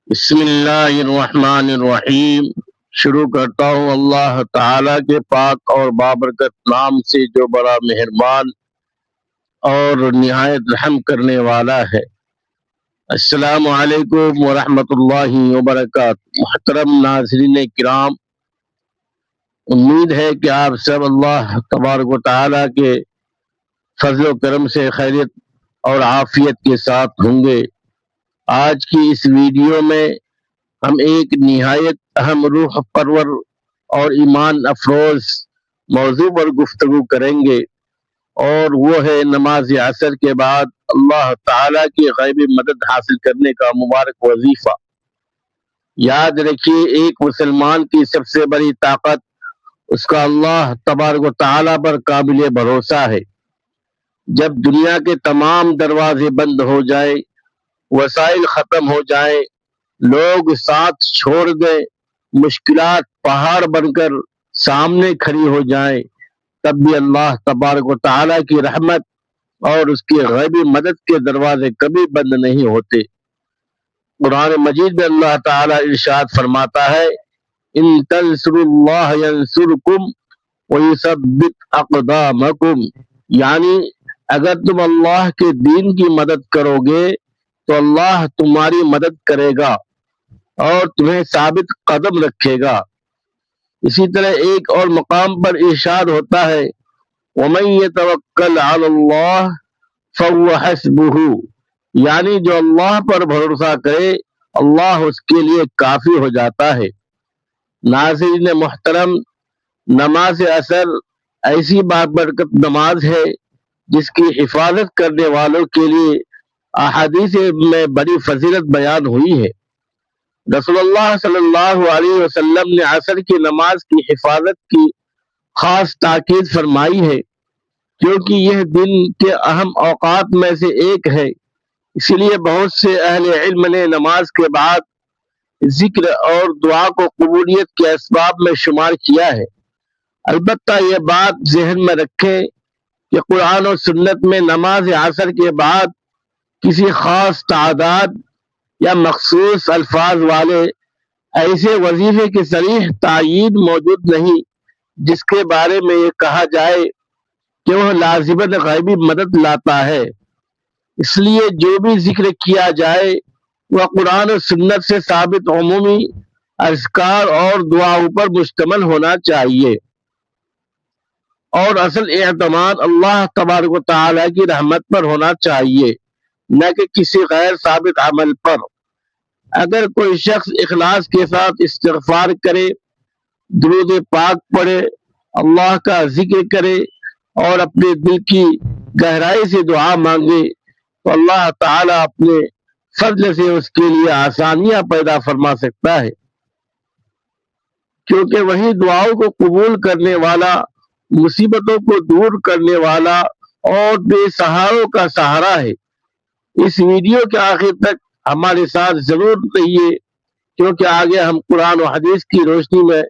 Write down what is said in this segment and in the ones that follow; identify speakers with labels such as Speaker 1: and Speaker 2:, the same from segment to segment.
Speaker 1: بسم اللہ الرحمن الرحیم۔ شروع کرتا ہوں اللہ تعالیٰ کے پاک اور بابرکت نام سے جو بڑا مہربان اور نہایت رحم کرنے والا ہے۔ السلام علیکم ورحمۃ اللہ وبرکاتہ۔ محترم ناظرین کرام، امید ہے کہ آپ سب اللہ تبارک و تعالیٰ کے فضل و کرم سے خیریت اور عافیت کے ساتھ ہوں گے۔ آج کی اس ویڈیو میں ہم ایک نہایت اہم روح پرور اور ایمان افروز موضوع پر گفتگو کریں گے، اور وہ ہے نماز عصر کے بعد اللہ تعالیٰ کی غیبی مدد حاصل کرنے کا مبارک وظیفہ۔ یاد رکھیے، ایک مسلمان کی سب سے بڑی طاقت اس کا اللہ تبارک و تعالیٰ پر قابل بھروسہ ہے۔ جب دنیا کے تمام دروازے بند ہو جائے، وسائل ختم ہو جائے، لوگ ساتھ چھوڑ دیں، مشکلات پہاڑ بن کر سامنے کھڑی ہو جائیں، تب بھی اللہ تبارک و تعالیٰ کی رحمت اور اس کی غیبی مدد کے دروازے کبھی بند نہیں ہوتے۔ قرآن مجید میں اللہ تعالیٰ ارشاد فرماتا ہے، ان تنصروا اللہ ینصرکم ویثبت اقدامکم، یعنی اگر تم اللہ کے دین کی مدد کرو گے تو اللہ تمہاری مدد کرے گا اور تمہیں ثابت قدم رکھے گا۔ اسی طرح ایک اور مقام پر ارشاد ہوتا ہے، وَمَن يَتَوَكَّلْ عَلَى اللَّهِ فَهُوَ حَسْبُهُ، یعنی جو اللہ پر بھروسہ کرے اللہ اس کے لیے کافی ہو جاتا ہے۔ ناظرین محترم، نماز عصر ایسی بابرکت نماز ہے جس کی حفاظت کرنے والوں کے لیے احادیث میں بڑی فضیلت بیان ہوئی ہے۔ رسول اللہ صلی اللہ علیہ وسلم نے عصر کی نماز کی حفاظت کی خاص تاکید فرمائی ہے، کیونکہ یہ دن کے اہم اوقات میں سے ایک ہے۔ اسی لیے بہت سے اہل علم نے نماز کے بعد ذکر اور دعا کو قبولیت کے اسباب میں شمار کیا ہے۔ البتہ یہ بات ذہن میں رکھیں کہ قرآن و سنت میں نماز عصر کے بعد کسی خاص تعداد یا مخصوص الفاظ والے ایسے وظیفے کی صریح تائید موجود نہیں جس کے بارے میں یہ کہا جائے کہ وہ لازماً غیبی مدد لاتا ہے۔ اس لیے جو بھی ذکر کیا جائے وہ قرآن و سنت سے ثابت عمومی اذکار اور دعاؤں پر مشتمل ہونا چاہیے، اور اصل اعتماد اللہ تبارک و تعالیٰ کی رحمت پر ہونا چاہیے، نہ کہ کسی غیر ثابت عمل پر۔ اگر کوئی شخص اخلاص کے ساتھ استغفار کرے، درود پاک پڑھے، اللہ کا ذکر کرے اور اپنے دل کی گہرائی سے دعا مانگے تو اللہ تعالیٰ اپنے فضل سے اس کے لیے آسانیاں پیدا فرما سکتا ہے، کیونکہ وہی دعاؤں کو قبول کرنے والا، مصیبتوں کو دور کرنے والا اور بے سہاروں کا سہارا ہے۔ اس ویڈیو کے آخر تک ہمارے ساتھ ضرور رہیے، کیونکہ آگے ہم قرآن و حدیث کی روشنی میں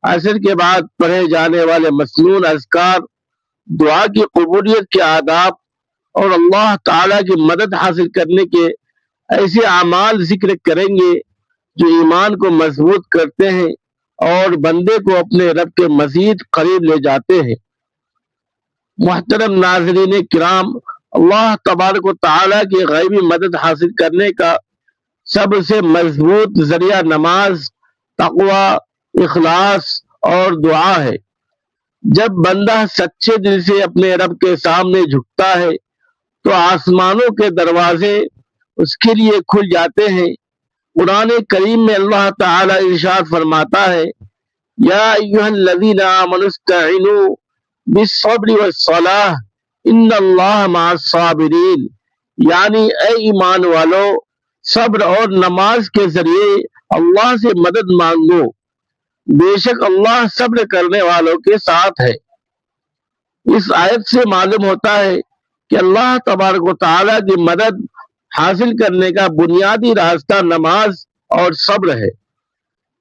Speaker 1: عصر کے بعد پڑھے جانے والے مسنون اذکار، دعا کی قبولیت کے آداب اور اللہ تعالیٰ کی مدد حاصل کرنے کے ایسے اعمال ذکر کریں گے جو ایمان کو مضبوط کرتے ہیں اور بندے کو اپنے رب کے مزید قریب لے جاتے ہیں۔ محترم ناظرین کرام، اللہ تبارک و تعالیٰ کی غیبی مدد حاصل کرنے کا سب سے مضبوط ذریعہ نماز، تقوی، اخلاص اور دعا ہے۔ جب بندہ سچے دل سے اپنے رب کے سامنے جھکتا ہے تو آسمانوں کے دروازے اس کے لیے کھل جاتے ہیں۔ قرآن کریم میں اللہ تعالیٰ ارشاد فرماتا ہے، یا ایھا الذین آمنوا استعینوا بالصبر والصلاۃ ان اللہ مع الصابرین، یعنی اے ایمان والو، صبر اور نماز کے ذریعے اللہ سے مدد مانگو، بے شک اللہ صبر کرنے والوں کے ساتھ ہے۔ اس آیت سے معلوم ہوتا ہے کہ اللہ تبارک و تعالیٰ کی مدد حاصل کرنے کا بنیادی راستہ نماز اور صبر ہے۔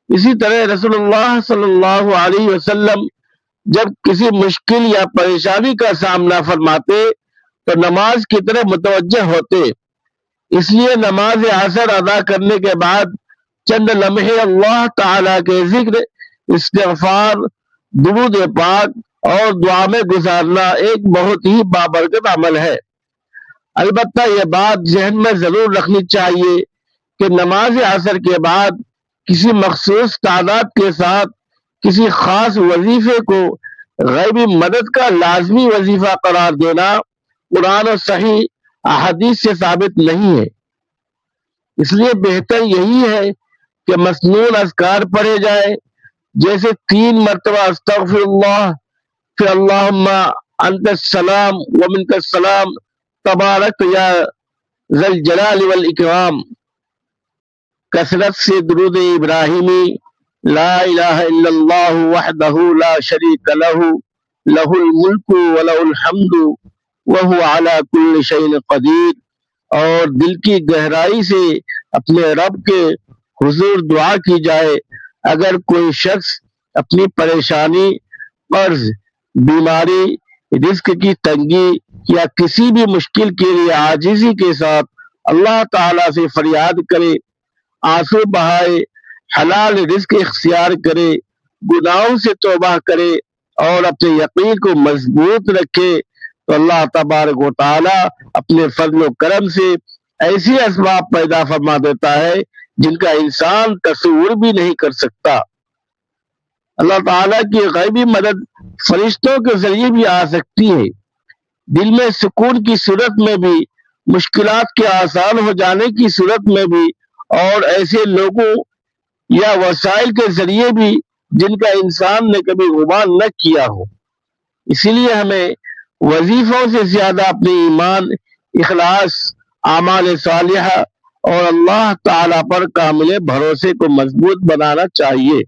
Speaker 1: اسی طرح رسول اللہ صلی اللہ علیہ وسلم جب کسی مشکل یا پریشانی کا سامنا فرماتے تو نماز کی طرف متوجہ ہوتے۔ اس لیے نماز عصر ادا کرنے کے بعد چند لمحے اللہ تعالیٰ کے ذکر، استغفار، درود پاک اور دعا میں گزارنا ایک بہت ہی بابرکت عمل ہے۔ البتہ یہ بات ذہن میں ضرور رکھنی چاہیے کہ نماز عصر کے بعد کسی مخصوص تعداد کے ساتھ کسی خاص وظیفے کو غیبی مدد کا لازمی وظیفہ قرار دینا قرآن اور صحیح احادیث سے ثابت نہیں ہے۔ اس لیے بہتر یہی ہے کہ مسنون اذکار پڑھے جائے، جیسے 3 مرتبہ استغفر اللہ، پھر اللہم انت السلام ومنک السلام تبارک یا ذی الجلال والاکرام، کثرت سے درود ابراہیمی، لا الہ الا اللہ وحدہ لا شریک لہ لہ الملک ولہ الحمد وہو علی کل شیء قدیر، اور دل کی گہرائی سے اپنے رب کے حضور دعا کی جائے۔ اگر کوئی شخص اپنی پریشانی، قرض، بیماری، رزق کی تنگی یا کسی بھی مشکل کے لیے عاجزی کے ساتھ اللہ تعالیٰ سے فریاد کرے، آنسو بہائے، حلال رزق اختیار کرے، گناہوں سے توبہ کرے اور اپنے یقین کو مضبوط رکھے، تو اللہ تبارک و تعالیٰ اپنے فضل و کرم سے ایسی اسباب پیدا فرما دیتا ہے جن کا انسان تصور بھی نہیں کر سکتا۔ اللہ تعالیٰ کی غیبی مدد فرشتوں کے ذریعے بھی آ سکتی ہے، دل میں سکون کی صورت میں بھی، مشکلات کے آسان ہو جانے کی صورت میں بھی، اور ایسے لوگوں یا وسائل کے ذریعے بھی جن کا انسان نے کبھی گمان نہ کیا ہو۔ اسی لیے ہمیں وظیفوں سے زیادہ اپنے ایمان، اخلاص، اعمال صالحہ اور اللہ تعالیٰ پر کامل بھروسے کو مضبوط بنانا چاہیے،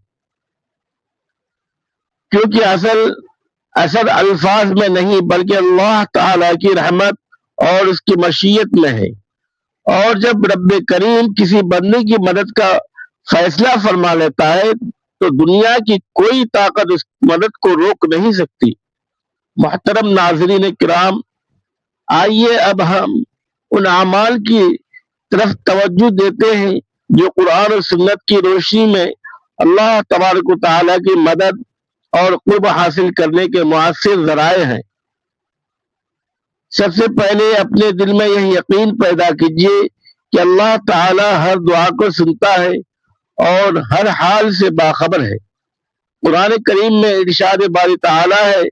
Speaker 1: کیونکہ اصل الفاظ میں نہیں بلکہ اللہ تعالیٰ کی رحمت اور اس کی مشیت میں ہے۔ اور جب رب کریم کسی بندے کی مدد کا فیصلہ فرما لیتا ہے تو دنیا کی کوئی طاقت اس مدد کو روک نہیں سکتی۔ محترم ناظرین کرام، آئیے اب ہم ان اعمال کی طرف توجہ دیتے ہیں جو قرآن و سنت کی روشنی میں اللہ تبارک و تعالیٰ کی مدد اور قرب حاصل کرنے کے مؤثر ذرائع ہیں۔ سب سے پہلے اپنے دل میں یہ یقین پیدا کیجیے کہ اللہ تعالیٰ ہر دعا کو سنتا ہے اور ہر حال سے باخبر ہے۔ قرآن کریم میں ارشاد باری تعالیٰ ہے،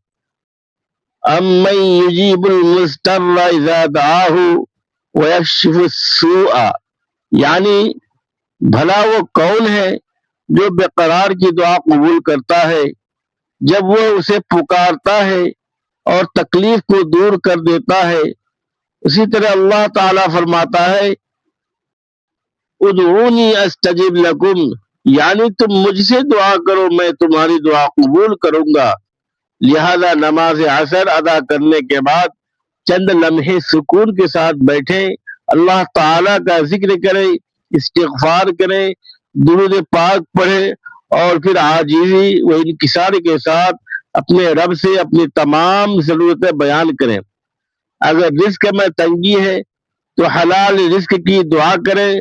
Speaker 1: اَمَّن يُجِيبُ الْمُضْطَرَّ إِذَا دَعَاهُ وَيَكْشِفُ السُّوءَ، یعنی بھلا وہ کون ہے جو بے قرار کی دعا قبول کرتا ہے جب وہ اسے پکارتا ہے اور تکلیف کو دور کر دیتا ہے۔ اسی طرح اللہ تعالیٰ فرماتا ہے، ادعونی استجب لکم، یعنی تم مجھ سے دعا کرو میں تمہاری دعا قبول کروں گا۔ لہذا نماز عصر ادا کرنے کے بعد چند لمحے سکون کے ساتھ بیٹھیں، اللہ تعالیٰ کا ذکر کریں، استغفار کریں، درود پاک پڑھیں اور پھر عاجزی و انکسار کے ساتھ اپنے رب سے اپنی تمام ضرورتیں بیان کریں۔ اگر رزق میں تنگی ہے تو حلال رزق کی دعا کریں،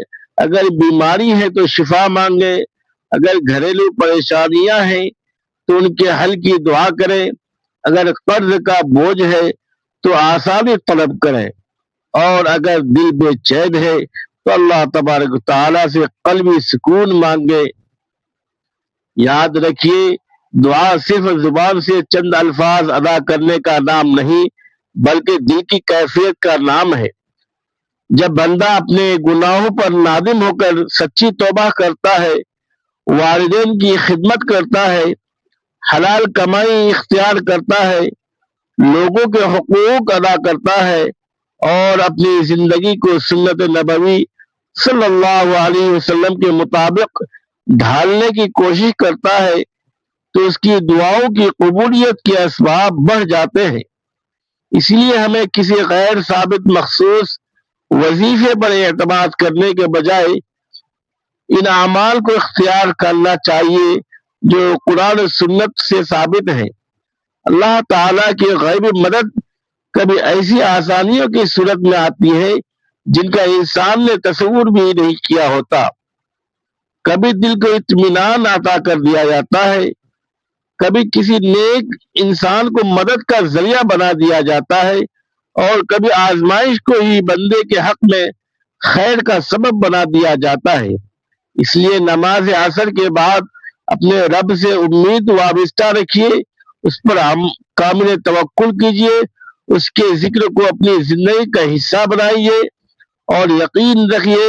Speaker 1: اگر بیماری ہے تو شفا مانگیں، اگر گھریلو پریشانیاں ہیں تو ان کے حل کی دعا کریں، اگر قرض کا بوجھ ہے تو آسانی طلب کریں، اور اگر دل بے چین ہے تو اللہ تبارک تعالیٰ سے قلبی سکون مانگے۔ یاد رکھیے، دعا صرف زبان سے چند الفاظ ادا کرنے کا نام نہیں بلکہ دل کی کیفیت کا نام ہے۔ جب بندہ اپنے گناہوں پر نادم ہو کر سچی توبہ کرتا ہے، والدین کی خدمت کرتا ہے، حلال کمائی اختیار کرتا ہے، لوگوں کے حقوق ادا کرتا ہے اور اپنی زندگی کو سنت نبوی صلی اللہ علیہ وسلم کے مطابق ڈھالنے کی کوشش کرتا ہے تو اس کی دعاؤں کی قبولیت کے اسباب بڑھ جاتے ہیں۔ اس لیے ہمیں کسی غیر ثابت مخصوص وظیفے پر اعتماد کرنے کے بجائے ان اعمال کو اختیار کرنا چاہیے جو قرآن و سنت سے ثابت ہیں۔ اللہ تعالیٰ کی غیبی مدد کبھی ایسی آسانیوں کی صورت میں آتی ہے جن کا انسان نے تصور بھی نہیں کیا ہوتا۔ کبھی دل کو اطمینان عطا کر دیا جاتا ہے، کبھی کسی نیک انسان کو مدد کا ذریعہ بنا دیا جاتا ہے، اور کبھی آزمائش کو ہی بندے کے حق میں خیر کا سبب بنا دیا جاتا ہے۔ اس لیے نماز عصر کے بعد اپنے رب سے امید وابستہ رکھیے، اس پر کامل توکل کیجیے، اس کے ذکر کو اپنی زندگی کا حصہ بنائیے، اور یقین رکھیے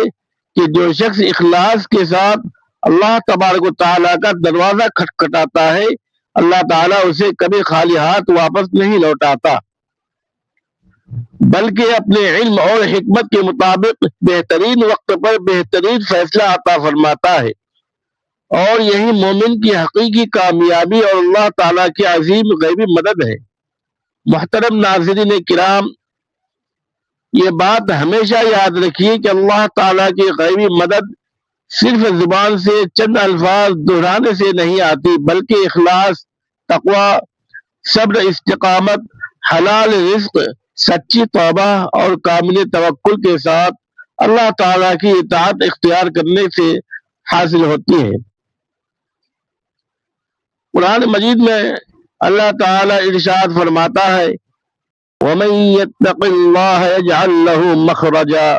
Speaker 1: کہ جو شخص اخلاص کے ساتھ اللہ تبارک و تعالیٰ کا دروازہ کھٹکھٹاتا ہے، اللہ تعالیٰ اسے کبھی خالی ہاتھ واپس نہیں لوٹاتا، بلکہ اپنے علم اور حکمت کے مطابق بہترین وقت پر بہترین فیصلہ عطا فرماتا ہے، اور یہی مومن کی حقیقی کامیابی اور اللہ تعالیٰ کی عظیم غیبی مدد ہے۔ محترم ناظرین کرام، یہ بات ہمیشہ یاد رکھیے کہ اللہ تعالیٰ کی غیبی مدد صرف زبان سے چند الفاظ دہرانے سے نہیں آتی، بلکہ اخلاص، تقوی، صبر، استقامت، حلال رزق، سچی توبہ اور کامل توکل کے ساتھ اللہ تعالیٰ کی اطاعت اختیار کرنے سے حاصل ہوتی ہے۔ قرآن مجید میں اللہ تعالیٰ ارشاد فرماتا ہے، وَمَن يَتَّقِ اللَّهَ يَجْعَل لَّهُ مَخْرَجًا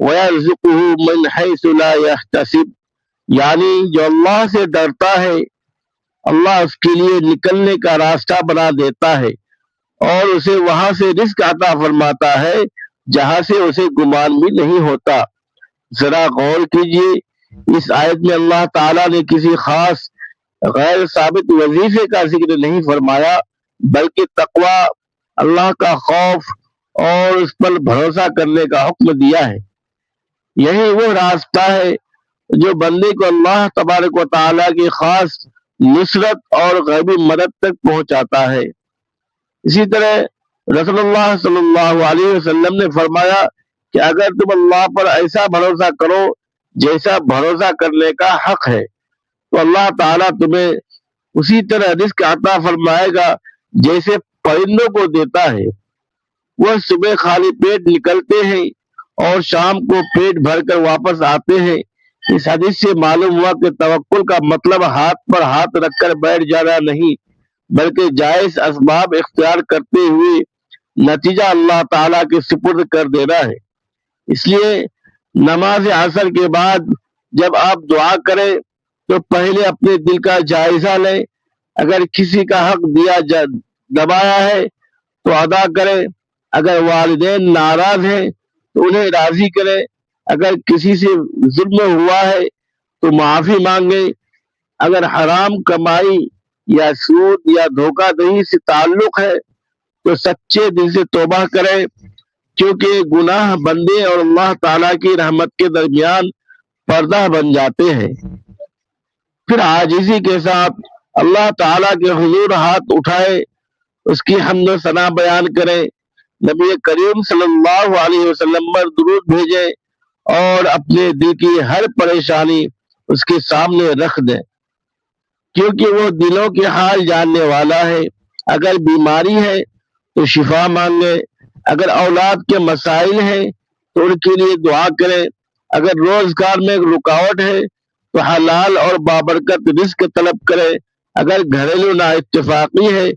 Speaker 1: وَيَرْزُقْهُ مِنْ حَيْثُ لَا يَحْتَسِبُ، یعنی جو اللہ سے ڈرتا ہے اللہ اس کے لیے نکلنے کا راستہ بنا دیتا ہے، اور اسے وہاں سے رزق عطا فرماتا ہے جہاں سے اسے گمان بھی نہیں ہوتا۔ ذرا غور کیجئے، اس آیت میں اللہ تعالیٰ نے کسی خاص غیر ثابت وظیفے کا ذکر نہیں فرمایا، بلکہ تقوی، اللہ کا خوف اور اس پر بھروسہ کرنے کا حکم دیا ہے۔ یہی وہ راستہ ہے جو بندے کو اللہ تبارک و تعالیٰ کی خاص نصرت اور غیبی مدد تک پہنچاتا ہے۔ اسی طرح رسول اللہ صلی اللہ علیہ وسلم نے فرمایا کہ اگر تم اللہ پر ایسا بھروسہ کرو جیسا بھروسہ کرنے کا حق ہے، تو اللہ تعالیٰ تمہیں اسی طرح رزق عطا فرمائے گا جیسے پرندوں کو دیتا ہے۔ وہ صبح خالی پیٹ نکلتے ہیں اور شام کو پیٹ بھر کر واپس آتے ہیں۔ اس حدیث سے معلوم ہوا کہ توکل کا مطلب ہاتھ پر ہاتھ رکھ کر بیٹھ جانا نہیں، بلکہ جائز اسباب اختیار کرتے ہوئے نتیجہ اللہ تعالیٰ کے سپرد کر دینا ہے۔ اس لیے نماز عصر کے بعد جب آپ دعا کریں تو پہلے اپنے دل کا جائزہ لیں، اگر کسی کا حق دبایا ہے تو ادا کریں، اگر والدین ناراض ہیں تو انہیں راضی کریں، اگر کسی سے ظلم ہوا ہے تو معافی مانگیں، اگر حرام کمائی یا سود یا دھوکہ دہی سے تعلق ہے تو سچے دل سے توبہ کریں، کیونکہ گناہ بندے اور اللہ تعالیٰ کی رحمت کے درمیان پردہ بن جاتے ہیں۔ پھر عاجزی کے ساتھ اللہ تعالیٰ کے حضور ہاتھ اٹھائے، اس کی حمد و ثنا بیان کریں، نبی کریم صلی اللہ علیہ وسلم پر درود بھیجیں، اور اپنے دل کی ہر پریشانی اس کے سامنے رکھ دیں، کیونکہ وہ دلوں کے حال جاننے والا ہے۔ اگر بیماری ہے تو شفا مانگیں، اگر اولاد کے مسائل ہیں تو ان کے لیے دعا کریں، اگر روزگار میں رکاوٹ ہے تو حلال اور بابرکت رزق طلب کریں، اگر گھریلو نااتفاقی ہے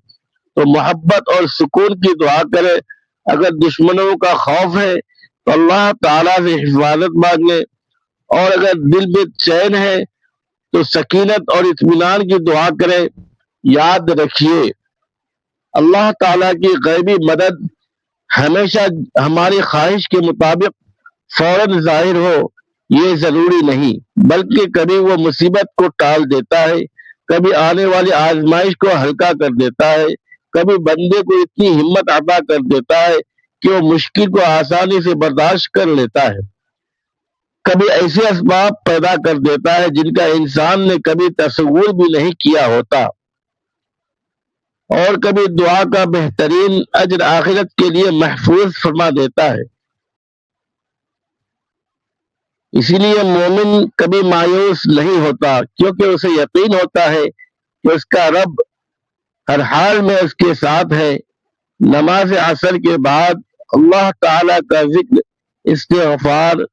Speaker 1: تو محبت اور سکون کی دعا کریں، اگر دشمنوں کا خوف ہے تو اللہ تعالیٰ سے حفاظت مانگیں، اور اگر دل میں چین ہے تو سکینت اور اطمینان کی دعا کریں۔ یاد رکھیے، اللہ تعالیٰ کی غیبی مدد ہمیشہ ہماری خواہش کے مطابق فوراً ظاہر ہو یہ ضروری نہیں، بلکہ کبھی وہ مصیبت کو ٹال دیتا ہے، کبھی آنے والی آزمائش کو ہلکا کر دیتا ہے، کبھی بندے کو اتنی ہمت عطا کر دیتا ہے کہ وہ مشکل کو آسانی سے برداشت کر لیتا ہے، کبھی ایسے اسباب پیدا کر دیتا ہے جن کا انسان نے کبھی تصور بھی نہیں کیا ہوتا، اور کبھی دعا کا بہترین اجر آخرت کے لیے محفوظ فرما دیتا ہے۔ اسی لیے مومن کبھی مایوس نہیں ہوتا، کیونکہ اسے یقین ہوتا ہے کہ اس کا رب ہر حال میں اس کے ساتھ ہے۔ نماز عصر کے بعد اللہ تعالیٰ کا ذکر، استغفار،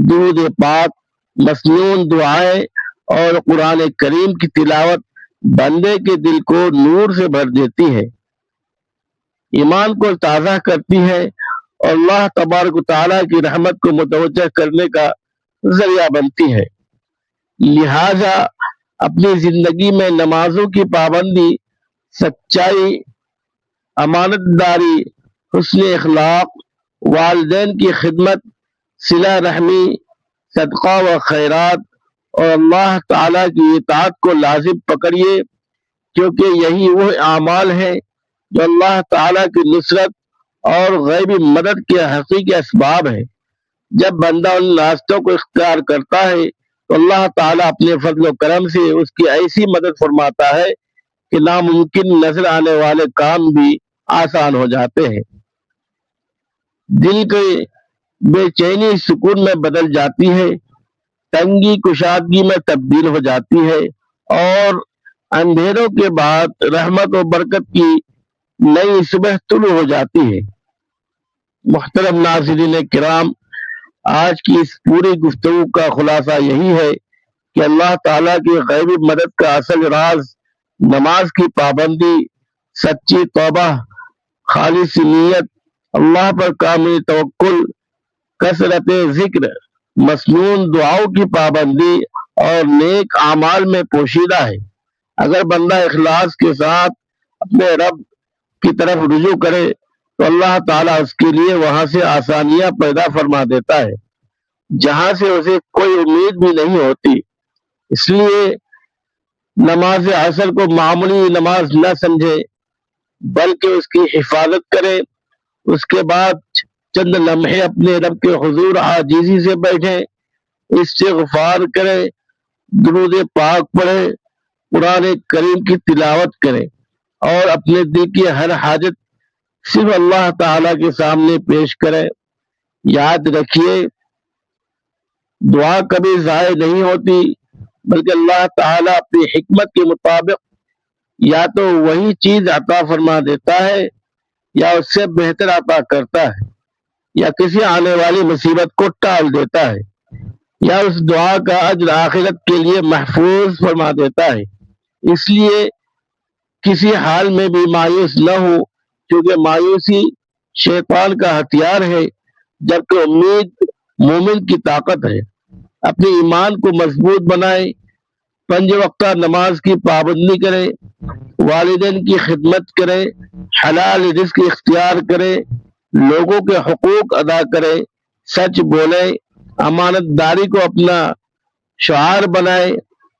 Speaker 1: درود پاک، مسنون دعائیں اور قرآن کریم کی تلاوت بندے کے دل کو نور سے بھر دیتی ہے، ایمان کو تازہ کرتی ہے اور اللہ تبارک و تعالیٰ کی رحمت کو متوجہ کرنے کا ذریعہ بنتی ہے۔ لہذا اپنی زندگی میں نمازوں کی پابندی، سچائی، امانت داری، حسن اخلاق، والدین کی خدمت، صلہ رحمی، صدقہ و خیرات اور اللہ تعالیٰ کی اطاعت کو لازم پکڑیے، کیونکہ یہی وہ اعمال ہیں جو اللہ تعالیٰ کی نصرت اور غیبی مدد کے حقیقی اسباب ہیں۔ جب بندہ ان راستوں کو اختیار کرتا ہے تو اللہ تعالیٰ اپنے فضل و کرم سے اس کی ایسی مدد فرماتا ہے کہ ناممکن نظر آنے والے کام بھی آسان ہو جاتے ہیں۔ دل کی بے چینی سکون میں بدل جاتی ہے، تنگی کشادگی میں تبدیل ہو جاتی ہے اور اندھیروں کے بعد رحمت و برکت کی نئی صبح طلوع ہو جاتی ہے۔ محترم ناظرین کرام، آج کی اس پوری گفتگو کا خلاصہ یہی ہے کہ اللہ تعالیٰ کی غیبی مدد کا اصل راز نماز کی پابندی، سچی توبہ، خالص نیت، اللہ پر کامل توکل، کثرت ذکر، مسنون دعاؤں کی پابندی اور نیک اعمال میں پوشیدہ ہے۔ اگر بندہ اخلاص کے ساتھ اپنے رب کی طرف رجوع کرے تو اللہ تعالیٰ اس کے لیے وہاں سے آسانیاں پیدا فرما دیتا ہے جہاں سے اسے کوئی امید بھی نہیں ہوتی۔ اس لیے نماز عصر کو معمولی نماز نہ سمجھے بلکہ اس کی حفاظت کرے۔ اس کے بعد چند لمحے اپنے رب کے حضور عاجزی سے بیٹھے، استغفار کرے، درود پاک پڑھے، قرآن کریم کی تلاوت کرے اور اپنے دل کی ہر حاجت صرف اللہ تعالیٰ کے سامنے پیش کرے۔ یاد رکھیے، دعا کبھی ضائع نہیں ہوتی، بلکہ اللہ تعالیٰ اپنی حکمت کے مطابق یا تو وہی چیز عطا فرما دیتا ہے یا اس سے بہتر عطا کرتا ہے، یا کسی آنے والی مصیبت کو ٹال دیتا ہے، یا اس دعا کا اجر آخرت کے لیے محفوظ فرما دیتا ہے۔ اس لیے کسی حال میں بھی مایوس نہ ہو، کیونکہ مایوسی شیطان کا ہتھیار ہے، جبکہ امید مومن کی طاقت ہے۔ اپنے ایمان کو مضبوط بنائے، 5 وقتہ نماز کی پابندی کرے، والدین کی خدمت کرے، حلال رزق اختیار کرے، لوگوں کے حقوق ادا کرے، سچ بولے، امانت داری کو اپنا شعار بنائے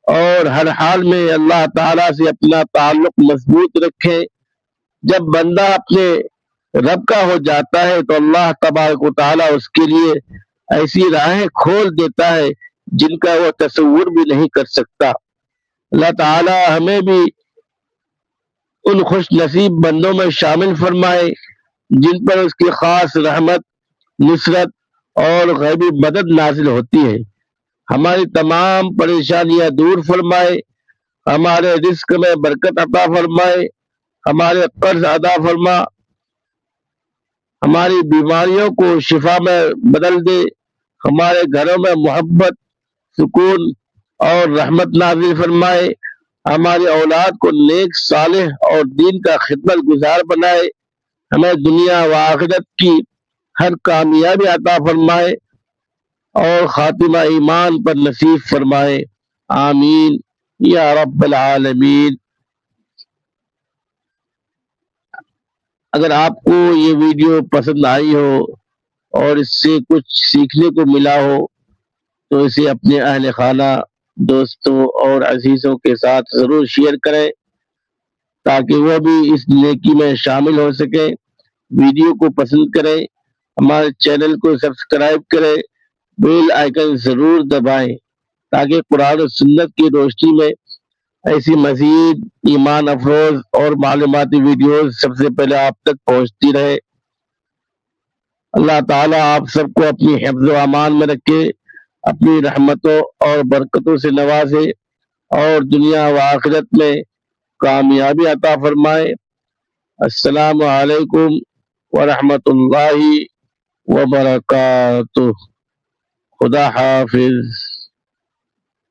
Speaker 1: اور ہر حال میں اللہ تعالیٰ سے اپنا تعلق مضبوط رکھے۔ جب بندہ اپنے رب کا ہو جاتا ہے تو اللہ تبارک و تعالیٰ اس کے لیے ایسی راہیں کھول دیتا ہے جن کا وہ تصور بھی نہیں کر سکتا۔ اللہ تعالیٰ ہمیں بھی ان خوش نصیب بندوں میں شامل فرمائے جن پر اس کی خاص رحمت، نصرت اور غیبی مدد نازل ہوتی ہے۔ ہماری تمام پریشانیاں دور فرمائے، ہمارے رزق میں برکت عطا فرمائے، ہمارے قرض ادا فرما، ہماری بیماریوں کو شفا میں بدل دے، ہمارے گھروں میں محبت، سکون اور رحمت نازل فرمائے، ہماری اولاد کو نیک، صالح اور دین کا خدمت گزار بنائے، ہمیں دنیا و آخرت کی ہر کامیابی عطا فرمائے اور خاتمہ ایمان پر نصیب فرمائے۔ آمین یا رب العالمین۔ اگر آپ کو یہ ویڈیو پسند آئی ہو اور اس سے کچھ سیکھنے کو ملا ہو تو اسے اپنے اہل خانہ، دوستوں اور عزیزوں کے ساتھ ضرور شیئر کریں تاکہ وہ بھی اس نیکی میں شامل ہو سکیں۔ ویڈیو کو پسند کریں، ہمارے چینل کو سبسکرائب کریں، بیل آئیکن ضرور دبائیں تاکہ قرآن و سنت کی روشنی میں ایسی مزید ایمان افروز اور معلوماتی ویڈیوز سب سے پہلے آپ تک پہنچتی رہے۔ اللہ تعالیٰ آپ سب کو اپنی حفظ و امان میں رکھے، اپنی رحمتوں اور برکتوں سے نوازے اور دنیا و آخرت میں کامیابی عطا فرمائے۔ السلام علیکم ورحمۃ اللہ وبرکاتہ۔ خدا حافظ۔